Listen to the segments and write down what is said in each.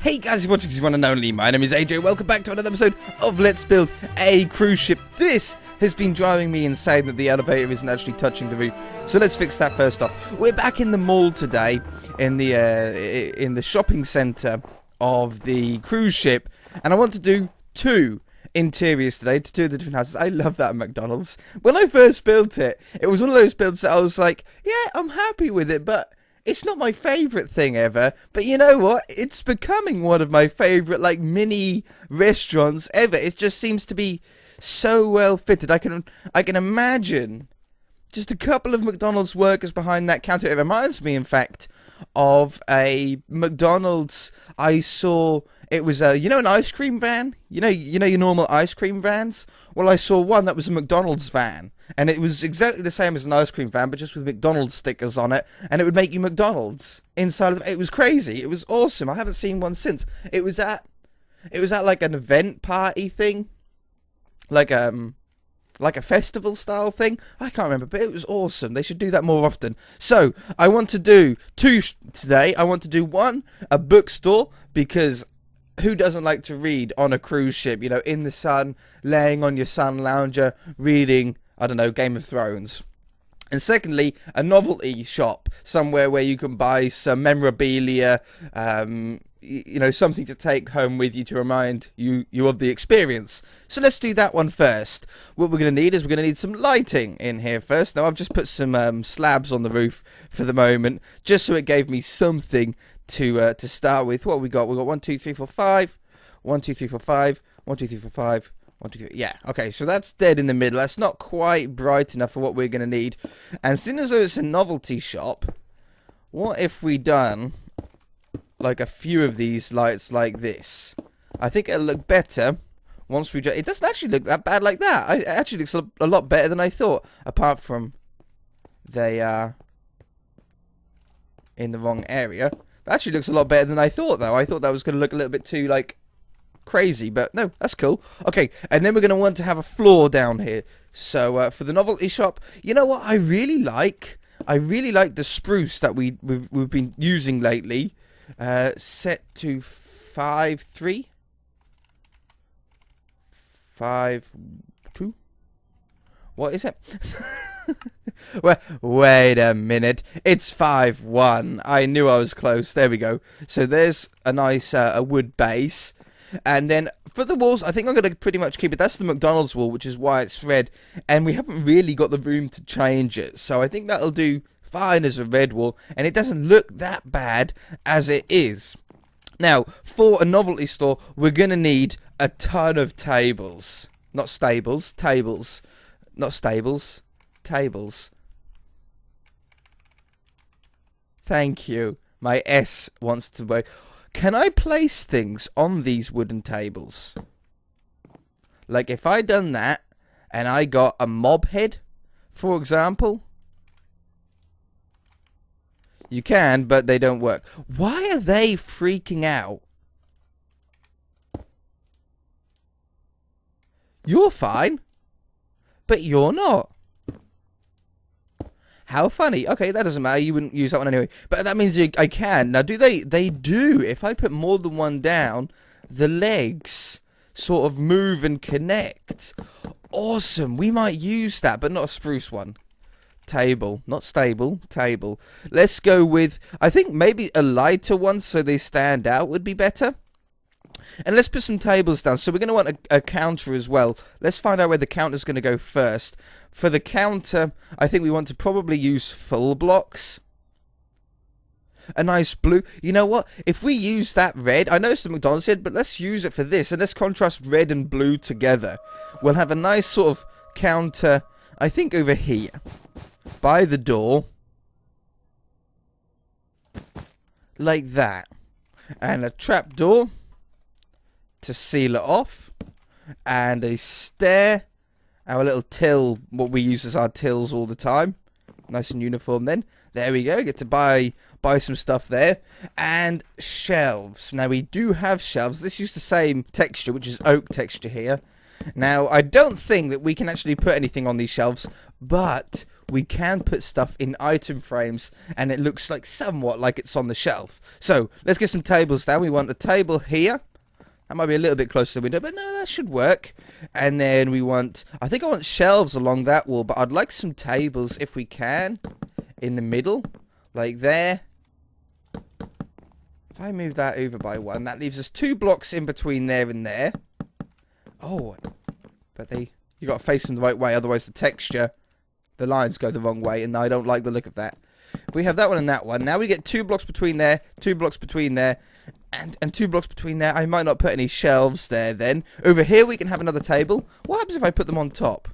Hey guys, you're watching One and Only. My name is AJ. Welcome back to another episode of Let's Build a Cruise Ship. This has been driving me insane that the elevator isn't actually touching the roof. So let's fix that first off. We're back in the mall today, in the shopping centre of the cruise ship, and I want to do two interiors today to two of the different houses. I love that at McDonald's. When I first built it, it was one of those builds that I was like, yeah, I'm happy with it, but it's not my favourite thing ever. But you know what? It's becoming one of my favourite, like, mini restaurants ever. It just seems to be so well fitted. I can imagine just a couple of McDonald's workers behind that counter. It reminds me, in fact, of a McDonald's I saw. It was an ice cream van. You know your normal ice cream vans. Well, I saw one that was a McDonald's van, and it was exactly the same as an ice cream van, but just with McDonald's stickers on it, and it would make you McDonald's inside of it. It was crazy. It was awesome. I haven't seen one since. It was at like an event party thing, like a festival style thing. I can't remember, but it was awesome. They should do that more often. So I want to do two today. I want to do one, a bookstore, because who doesn't like to read on a cruise ship? You know, in the sun, laying on your sun lounger, reading, I don't know, Game of Thrones. And secondly, a novelty shop, somewhere where you can buy some memorabilia, something to take home with you to remind you of the experience. So let's do that one first. What we're going to need is we're going to need some lighting in here first. Now, I've just put some slabs on the roof for the moment, just so it gave me something to start with. What we got? We got 1, 2, 3, 4, 5. 1, 2, 3, 4, 5. 1, 2, 3, 4, 5. 1, 2, 3. Yeah, okay, so that's dead in the middle. That's not quite bright enough for what we're going to need. And seeing as though it's a novelty shop, what if we done like a few of these lights like this? I think it'll look better once we... It doesn't actually look that bad like that. It actually looks a lot better than I thought. Apart from they are in the wrong area. That actually looks a lot better than I thought, though. I thought that was going to look a little bit too, like, crazy. But no, that's cool. Okay, and then we're going to want to have a floor down here. So for the novelty shop, you know what I really like? I really like the spruce that we've been using lately. Set to 5.3, 5.2. What is it? Wait a minute. It's 5.1. I knew I was close. There we go. So there's a nice a wood base. And then for the walls, I think I'm going to pretty much keep it. That's the McDonald's wall, which is why it's red. And we haven't really got the room to change it. So I think that'll do fine as a red wall, and it doesn't look that bad as it is. Now, for a novelty store, we're going to need a ton of tables. Not stables, tables. Not stables, tables. Thank you. My S wants to work. Can I place things on these wooden tables? Like if I done that, and I got a mob head, for example. You can, but they don't work. Why are they freaking out? You're fine, but you're not. How funny. Okay, that doesn't matter. You wouldn't use that one anyway. But that means I can. Now, do they? They do. If I put more than one down, the legs sort of move and connect. Awesome. We might use that, but not a spruce one. Table, not stable, table. Let's go with, I think maybe a lighter one so they stand out would be better. And let's put some tables down. So we're going to want a counter as well. Let's find out where the counter's going to go first. For the counter, I think we want to probably use full blocks. A nice blue. You know what? If we use that red, I know it's the McDonald's head, but let's use it for this. And let's contrast red and blue together. We'll have a nice sort of counter, I think over here. By the door, like that, and a trap door to seal it off, and a stair, our little till, what we use as our tills all the time, nice and uniform. Then there we go, get to buy some stuff there, and shelves. Now we do have shelves. This uses the same texture, which is oak texture here. Now I don't think that we can actually put anything on these shelves, but we can put stuff in item frames and it looks like somewhat like it's on the shelf. So let's get some tables down. We want a table here. That might be a little bit close to the window, but no, that should work. And then we want, I think I want shelves along that wall, but I'd like some tables if we can in the middle, like there. If I move that over by one, that leaves us 2 blocks in between there and there. Oh, but you got to face them the right way, otherwise the texture, the lines go the wrong way, and I don't like the look of that. If we have that one and that one, now we get 2 blocks between there, 2 blocks between there, and 2 blocks between there. I might not put any shelves there then. Over here we can have another table. What happens if I put them on top?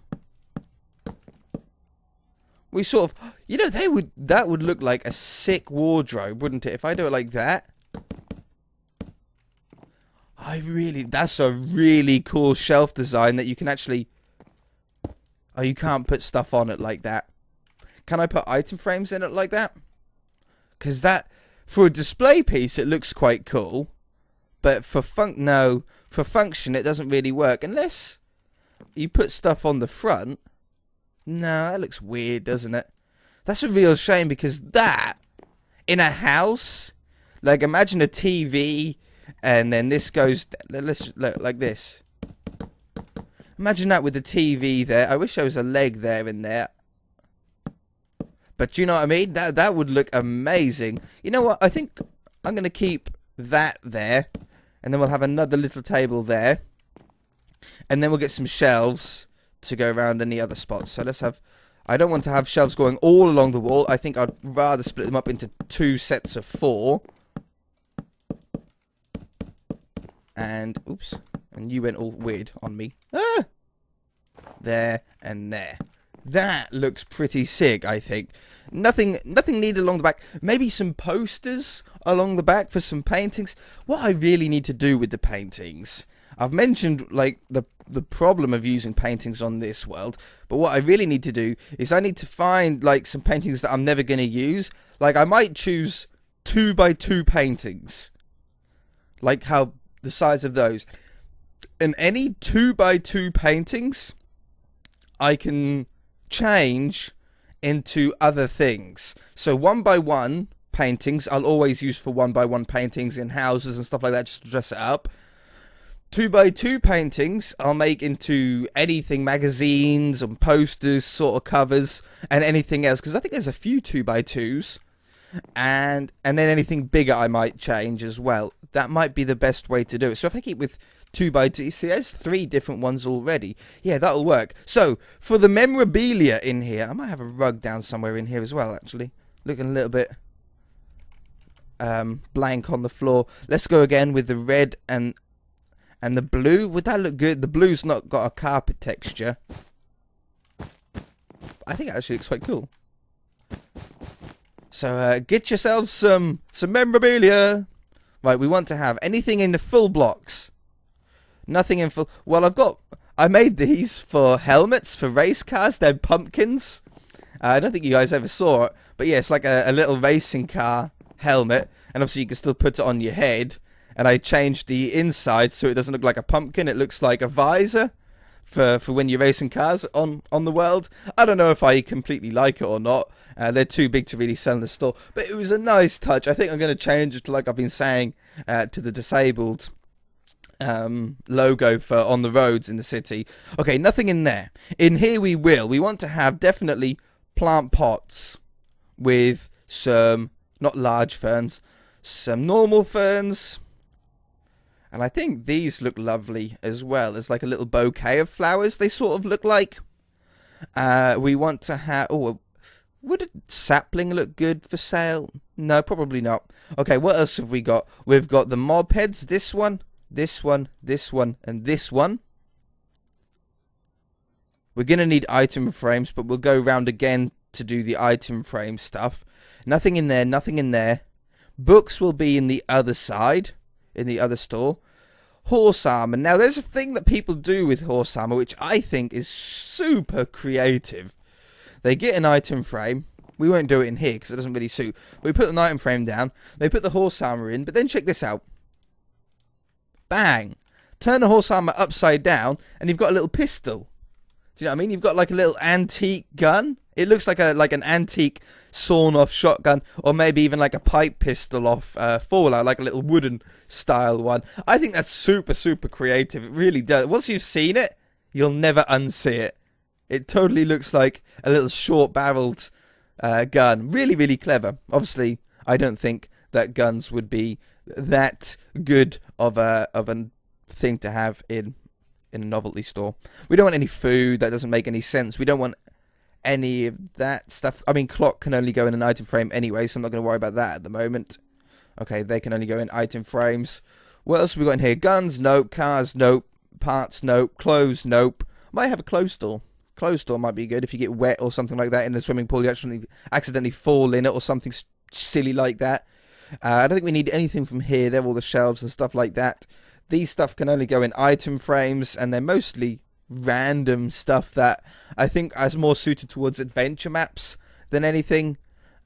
We sort of, you know, that would look like a sick wardrobe, wouldn't it? If I do it like that. That's a really cool shelf design that you can actually, oh, you can't put stuff on it like that. Can I put item frames in it like that? Because that, for a display piece, it looks quite cool. But for function, it doesn't really work. Unless you put stuff on the front. No, that looks weird, doesn't it? That's a real shame, because that, in a house, like imagine a TV, and then this goes, let's look like this. Imagine that with the TV there. I wish there was a leg there and there. But do you know what I mean? That would look amazing. You know what? I think I'm going to keep that there. And then we'll have another little table there. And then we'll get some shelves to go around any other spots. So let's have... I don't want to have shelves going all along the wall. I think I'd rather split them up into 2 sets of 4. And... Oops. And you went all weird on me. Ah! There and there. That looks pretty sick, I think. Nothing needed along the back. Maybe some posters along the back for some paintings. What I really need to do with the paintings, I've mentioned like the problem of using paintings on this world, but what I really need to do is I need to find like some paintings that I'm never going to use. Like I might choose 2x2 paintings, like how the size of those, and any 2x2 paintings I can change into other things. So 1x1 paintings I'll always use for 1x1 paintings in houses and stuff like that, just to dress it up. 2x2 paintings I'll make into anything, magazines and posters, sort of covers, and anything else, because I think there's a few 2x2s, and then anything bigger I might change as well. That might be the best way to do it. So if I keep with 2x2, see, there's 3 different ones already. Yeah, that'll work. So for the memorabilia in here, I might have a rug down somewhere in here as well, actually, looking a little bit blank on the floor. Let's go again with the red and the blue. Would that look good? The blue's not got a carpet texture. I think it actually looks quite cool. So get yourselves some memorabilia. Right, we want to have anything in the full blocks. Nothing in full... Well, I made these for helmets for race cars. They're pumpkins. I don't think you guys ever saw it. But yeah, it's like a little racing car helmet. And obviously you can still put it on your head. And I changed the inside so it doesn't look like a pumpkin. It looks like a visor for when you're racing cars on the world. I don't know if I completely like it or not. They're too big to really sell in the store. But it was a nice touch. I think I'm going to change it to, like I've been saying, to the disabled logo for on the roads in the city. Okay, nothing in there. In here we want to have definitely plant pots with some, not large ferns, some normal ferns. And I think these look lovely as well. As like a little bouquet of flowers, they sort of look like. We want to have... Oh, would a sapling look good for sale? No, probably not. Okay, what else have we got? We've got the mob heads. This one, this one, this one, and this one. We're going to need item frames, but we'll go round again to do the item frame stuff. Nothing in there, nothing in there. Books will be in the other side, in the other store. Horse armor. Now, there's a thing that people do with horse armor, which I think is super creative. They get an item frame. We won't do it in here because it doesn't really suit. But we put an item frame down. They put the horse armor in. But then check this out. Bang. Turn the horse armor upside down and you've got a little pistol. Do you know what I mean? You've got like a little antique gun It looks like an antique sawn-off shotgun, or maybe even like a pipe pistol off Fallout, like a little wooden style one. I think that's super, super creative. It really does. Once you've seen it, you'll never unsee it. It totally looks like a little short-barreled gun. Really, really clever. Obviously, I don't think that guns would be that good of a thing to have in a novelty store. We don't want any food. That doesn't make any sense. We don't want any of that stuff. I mean, clock can only go in an item frame anyway, so I'm not going to worry about that at the moment. Okay, they can only go in item frames. What else have we got in here? Guns, nope. Cars, nope. Parts, nope. Clothes, nope. Might have a clothes store. Clothes store might be good if you get wet or something like that in the swimming pool. You actually accidentally fall in it or something silly like that. I don't think we need anything from here. They're all the shelves and stuff like that. These stuff can only go in item frames, and they're mostly random stuff that I think is more suited towards adventure maps than anything.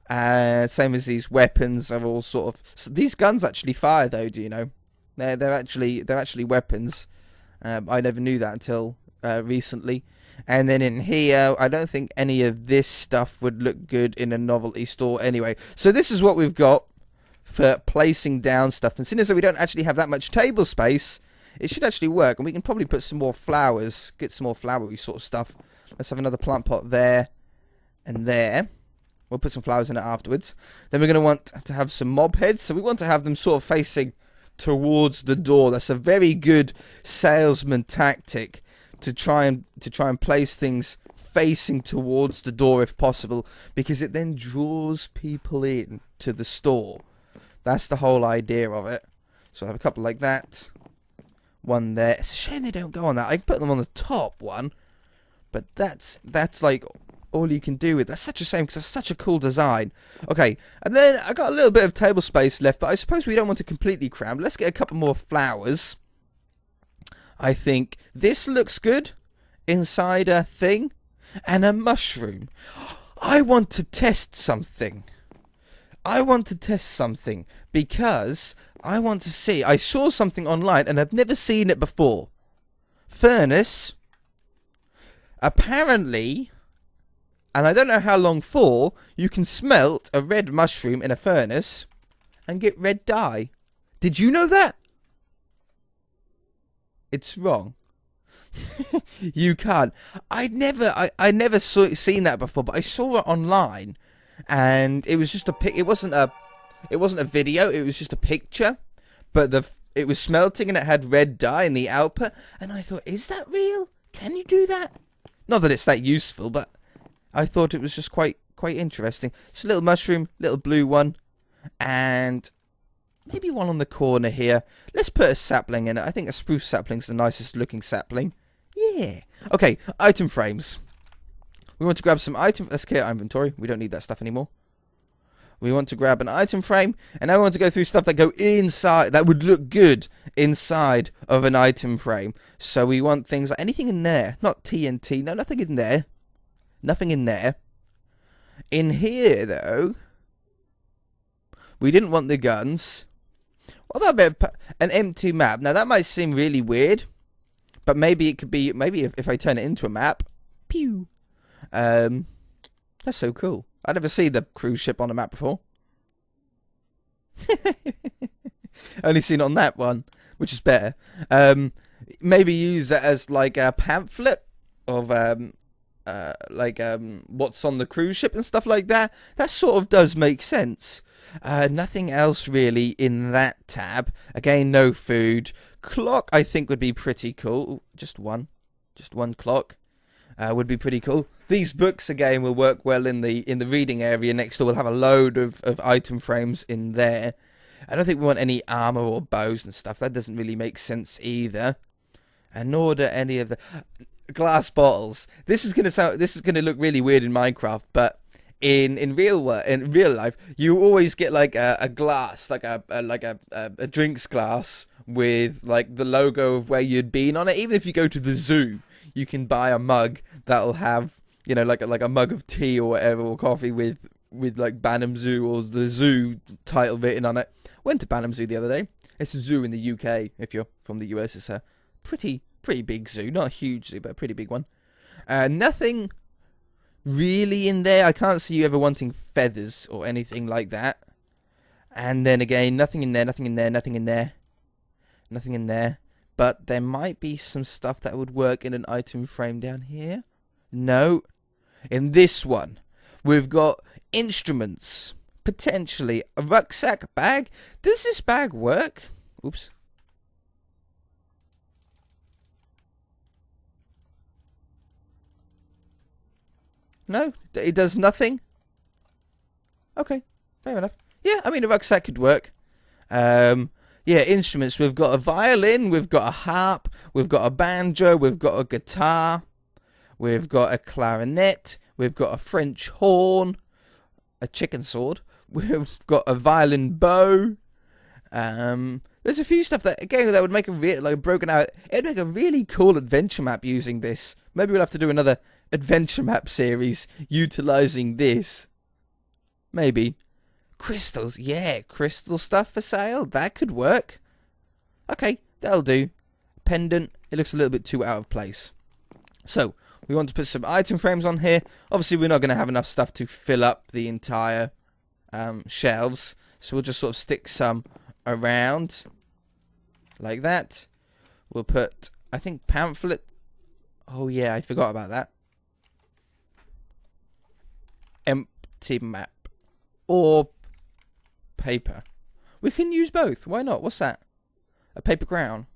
Same as these weapons are all sort of... So these guns actually fire, though, do you know? They're actually weapons. I never knew that until recently. And then in here, I don't think any of this stuff would look good in a novelty store anyway. So this is what we've got for placing down stuff. And seeing as though we don't actually have that much table space, it should actually work. And we can probably put some more flowers, get some more flowery sort of stuff. Let's have another plant pot there and there. We'll put some flowers in it afterwards. Then we're going to want to have some mob heads. So we want to have them sort of facing towards the door. That's a very good salesman tactic, to try and place things facing towards the door if possible, because it then draws people in to the store. That's the whole idea of it. So I have a couple like that. One there. It's a shame they don't go on that. I put them on the top one, but that's like all you can do with. That's such a shame because it's such a cool design. Okay, and then I got a little bit of table space left, but I suppose we don't want to completely cram. Let's get a couple more flowers. I think this looks good inside a thing, and a mushroom. I want to test something. Because I want to see. I saw something online and I've never seen it before. Furnace. Apparently, and I don't know how long for, you can smelt a red mushroom in a furnace and get red dye. Did you know that? It's wrong. You can't. I never seen that before, but I saw it online, and it was just a pic. It wasn't a video. It was just a picture, but it was smelting and it had red dye in the output, and I thought, is that real? Can you do that? Not that it's that useful, but I thought it was just quite interesting. It's a little mushroom, little blue one, and maybe one on the corner here. Let's put a sapling in it. I think a spruce sapling's the nicest looking sapling. Yeah. Okay, item frames. We want to grab some item... Let's clear our inventory. We don't need that stuff anymore. We want to grab an item frame, and I want to go through stuff that go inside, that would look good inside of an item frame. So we want things like anything in there. Not TNT. No, nothing in there. Nothing in there. In here, though, we didn't want the guns. What about a bit of an empty map? Now, that might seem really weird, but maybe it could be... Maybe if I turn it into a map... Pew! That's so cool. I'd never seen the cruise ship on a map before. Only seen it on that one, which is better. Maybe use it as like a pamphlet of what's on the cruise ship and stuff like that. That sort of does make sense. Nothing else really in that tab. Again, no food. Clock, I think, would be pretty cool. Ooh, just one clock. Would be pretty cool. These books again will work well in the reading area next door. We'll have a load of item frames in there. I don't think we want any armor or bows and stuff. That doesn't really make sense either. And nor do any of the glass bottles. This is gonna look really weird in Minecraft, but in real life, you always get like a glass, like a drinks glass with like the logo of where you'd been on it. Even if you go to the zoo, you can buy a mug that'll have, you know, like a mug of tea or whatever, or coffee with like Banham Zoo or the zoo title written on it. Went to Banham Zoo the other day. It's a zoo in the UK. If you're from the US, it's a pretty big zoo. Not a huge zoo, but a pretty big one. Nothing really in there. I can't see you ever wanting feathers or anything like that. And then again, nothing in there, nothing in there, nothing in there. Nothing in there. But there might be some stuff that would work in an item frame down here. No. In this one, we've got instruments. Potentially a rucksack bag. Does this bag work? Oops. No, it does nothing. Okay, fair enough. Yeah, I mean a rucksack could work. Yeah, instruments. We've got a violin, we've got a harp, we've got a banjo, we've got a guitar, we've got a clarinet, we've got a French horn, a chicken sword, we've got a violin bow. There's a few stuff that, again, that would make a like broken out. It'd make a really cool adventure map using this. Maybe we'll have to do another adventure map series utilizing this. Maybe. Crystals, yeah, crystal stuff for sale. That could work. Okay, that'll do. Pendant, it looks a little bit too out of place. So, we want to put some item frames on here. Obviously, we're not going to have enough stuff to fill up the entire shelves. So, we'll just sort of stick some around. Like that. We'll put, I think, pamphlet. Oh, yeah, I forgot about that. Empty map. Or paper. We can use both. Why not? What's that? A paper crown.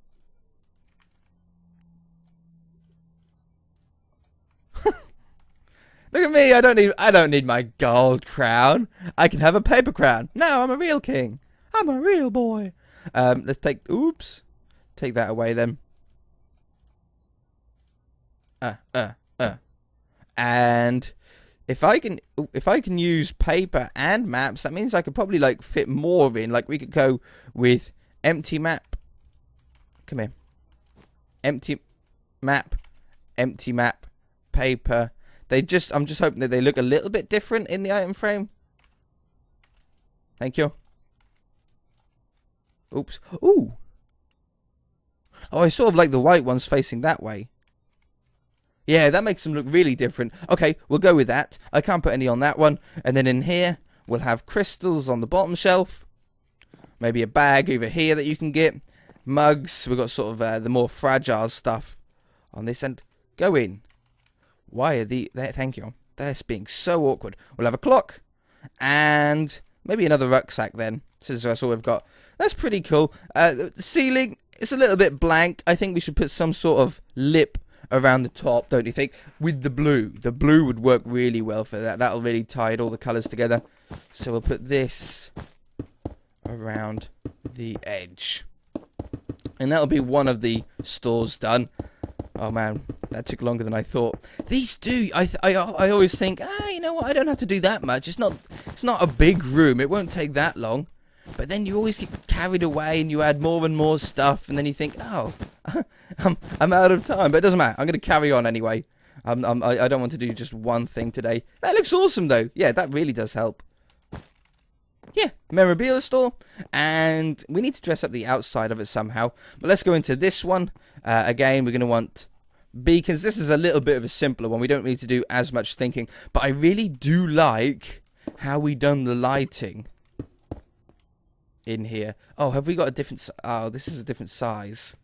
Look at me. I don't need my gold crown. I can have a paper crown. No, I'm a real king. I'm a real boy. Let's take take that away then. And if I can use paper and maps, that means I could probably like fit more in. Like we could go with empty map. Come here. Empty map, paper. I'm just hoping that they look a little bit different in the item frame. Thank you. Oops. Ooh. Oh, I sort of like the white ones facing that way. Yeah, that makes them look really different. Okay, we'll go with that. I can't put any on that one. And then in here, we'll have crystals on the bottom shelf. Maybe a bag over here that you can get. Mugs. We've got sort of the more fragile stuff on this end. Go in. Why are the... There, thank you. That's being so awkward. We'll have a clock. And maybe another rucksack then. Since that's all we've got. That's pretty cool. The ceiling is a little bit blank. I think we should put some sort of lip around the top, don't you think? With the blue. The blue would work really well for that. That'll really tie all the colours together. So we'll put this around the edge. And that'll be one of the stores done. Oh man, that took longer than I thought. These do. I always think, you know what? I don't have to do that much. It's not a big room. It won't take that long. But then you always get carried away and you add more and more stuff, and then you think, oh, I'm out of time. But it doesn't matter. I'm going to carry on anyway. I don't want to do just one thing today. That looks awesome, though. Yeah, that really does help. Yeah, memorabilia store. And we need to dress up the outside of it somehow. But let's go into this one. Again, we're going to want beacons. This is a little bit of a simpler one. We don't need to do as much thinking. But I really do like how we done the lighting in here. Oh, have we got a different... Oh, this is a different size.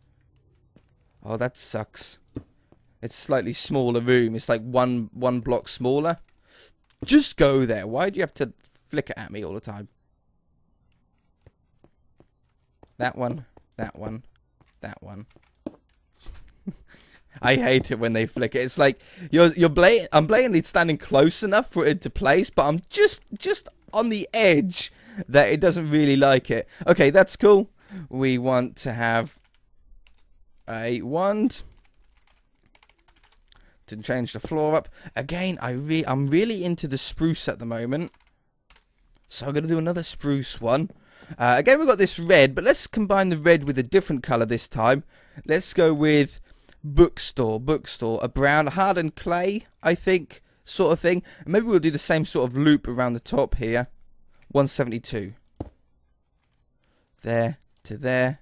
Oh, that sucks. It's a slightly smaller room. It's like one block smaller. Just go there. Why do you have to flicker at me all the time? That one. That one. That one. I hate it when they flicker. It's like I'm blatantly standing close enough for it to place, but I'm just on the edge that it doesn't really like it. Okay, that's cool. We want to have a wand to change the floor up. Again, I'm really into the spruce at the moment, so I'm going to do another spruce one. Again, we've got this red, but let's combine the red with a different colour this time. Let's go with Bookstore, a brown hardened clay, I think, sort of thing. Maybe we'll do the same sort of loop around the top here. 172. There to there.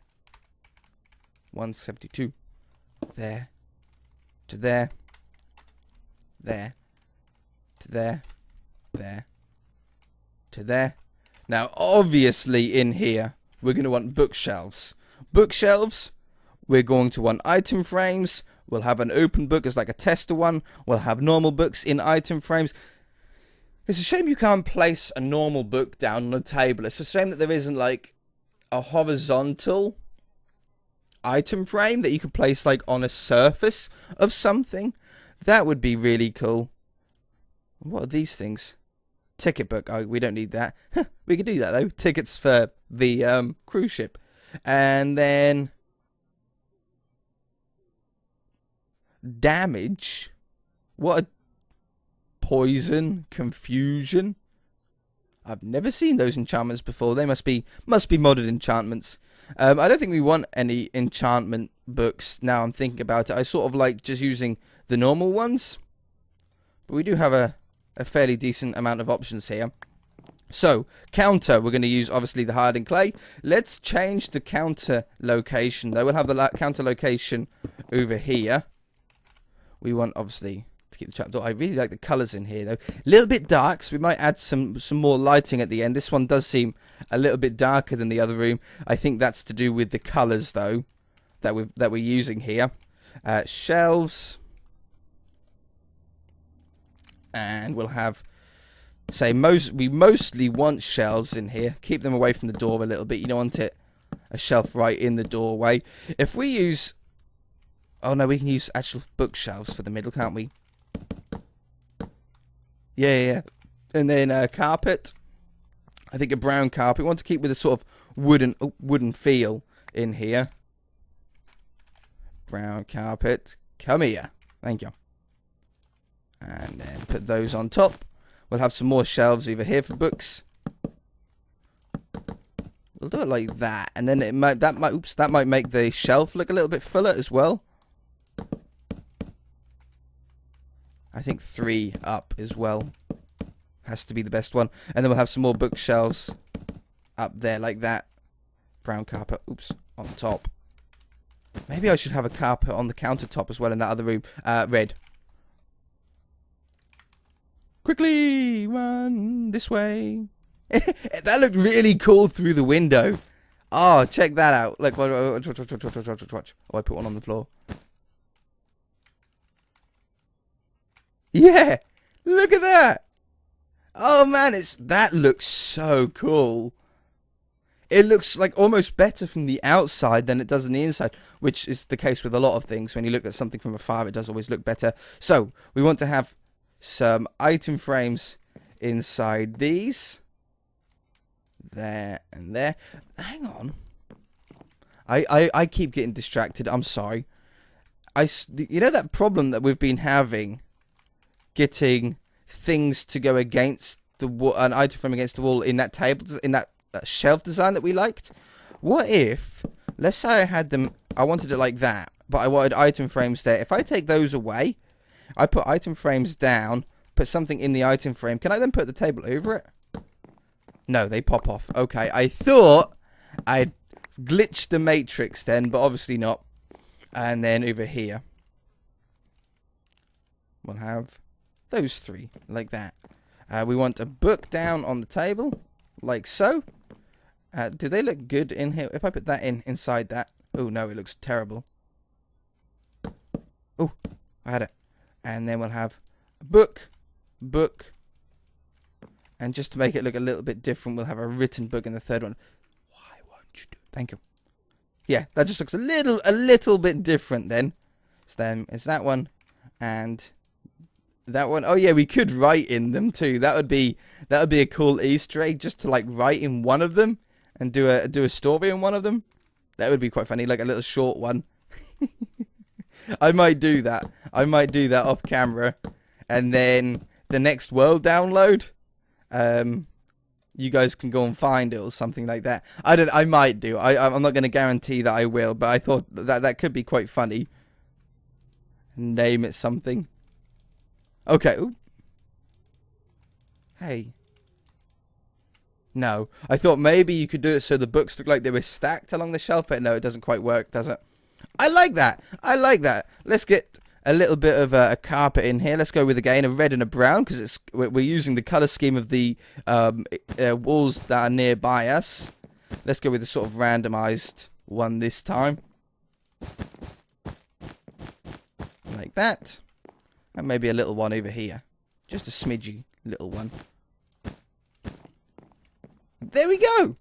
172. There to there. There to there, there, to there. Now, obviously, in here, we're going to want bookshelves. Bookshelves, we're going to want item frames. We'll have an open book as like a tester one. We'll have normal books in item frames. It's a shame you can't place a normal book down on a table. It's a shame that there isn't like a horizontal item frame that you could place like on a surface of something. That would be really cool. What are these things? Ticket book. Oh, we don't need that. We could do that though. Tickets for the cruise ship. And then damage. What a poison, confusion. I've never seen those enchantments before. They must be modded enchantments. I don't think we want any enchantment books now I'm thinking about it. I sort of like just using the normal ones. But we do have a fairly decent amount of options here. So, counter, we're going to use obviously the hardened clay. Let's change the counter location though. We'll have the counter location over here. We want obviously to keep the trapdoor. I really like the colours in here though. A little bit dark, so we might add some more lighting at the end. This one does seem a little bit darker than the other room. I think that's to do with the colours though that we're using here. Shelves. And we'll have, say, we mostly want shelves in here. Keep them away from the door a little bit. You don't want a shelf right in the doorway. If we use, oh no, we can use actual bookshelves for the middle, can't we? Yeah. And then carpet. I think a brown carpet. We want to keep with a sort of wooden feel in here. Brown carpet. Come here. Thank you. And then put those on top. We'll have some more shelves over here for books. We'll do it like that, and then that might make the shelf look a little bit fuller as well. I think 3 up as well has to be the best one, and then we'll have some more bookshelves up there like that. Brown carpet, on top. Maybe I should have a carpet on the countertop as well in that other room. Red. Quickly, run this way. That looked really cool through the window. Oh, check that out. Look, watch. Oh, I put one on the floor. Yeah, look at that. Oh man, that looks so cool. It looks like almost better from the outside than it does on the inside, which is the case with a lot of things. When you look at something from afar, it does always look better. So we want to have some item frames inside these. There and there. Hang on. I keep getting distracted. I'm sorry. You know that problem that we've been having getting things to go against the wall, an item frame against the wall in that table, in that shelf design that we liked? What if, let's say I had them, I wanted it like that, but I wanted item frames there. If I take those away, I put item frames down, put something in the item frame. Can I then put the table over it? No, they pop off. Okay, I thought I'd glitched the matrix then, but obviously not. And then over here, we'll have those 3, like that. We want a book down on the table, like so. Do they look good in here? If I put that inside that. Oh, no, it looks terrible. Oh, I had it. And then we'll have a book. And just to make it look a little bit different, we'll have a written book in the third one. Why won't you do? Thank you. Yeah, that just looks a little bit different then. So then it's that one and that one. Oh yeah, we could write in them too. That would be a cool Easter egg, just to like write in one of them and do a story in one of them. That would be quite funny, like a little short one. I might do that. Off camera, and then the next world download, you guys can go and find it or something like that. I might do. I'm not going to guarantee that I will, but I thought that could be quite funny. Name it something. Okay. Ooh. Hey. No. I thought maybe you could do it so the books look like they were stacked along the shelf, but no, it doesn't quite work, does it? I like that. Let's get a little bit of a carpet in here. Let's go with, again, a red and a brown, because we're using the colour scheme of the walls that are nearby us. Let's go with a sort of randomised one this time. Like that. And maybe a little one over here. Just a smidgy little one. There we go.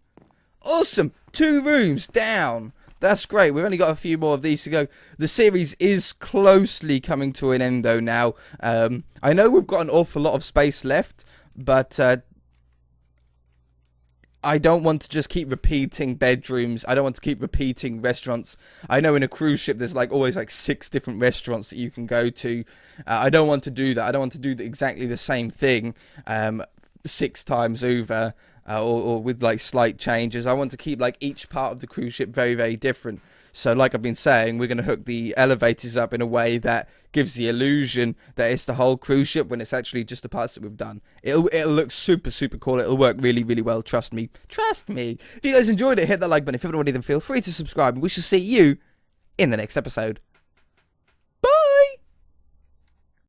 Awesome. 2 rooms down. That's great. We've only got a few more of these to go. The series is closely coming to an end, though, now. I know we've got an awful lot of space left, but I don't want to just keep repeating bedrooms. I don't want to keep repeating restaurants. I know in a cruise ship there's always 6 different restaurants that you can go to. I don't want to do that. I don't want to do exactly the same thing 6 times over. Or with slight changes. I want to keep each part of the cruise ship very, very different. So like I've been saying, we're going to hook the elevators up in a way that gives the illusion that it's the whole cruise ship when it's actually just the parts that we've done. It'll look super, super cool. It'll work really, really well. Trust me. Trust me. If you guys enjoyed it, hit that like button. If you haven't already, then feel free to subscribe. And we shall see you in the next episode.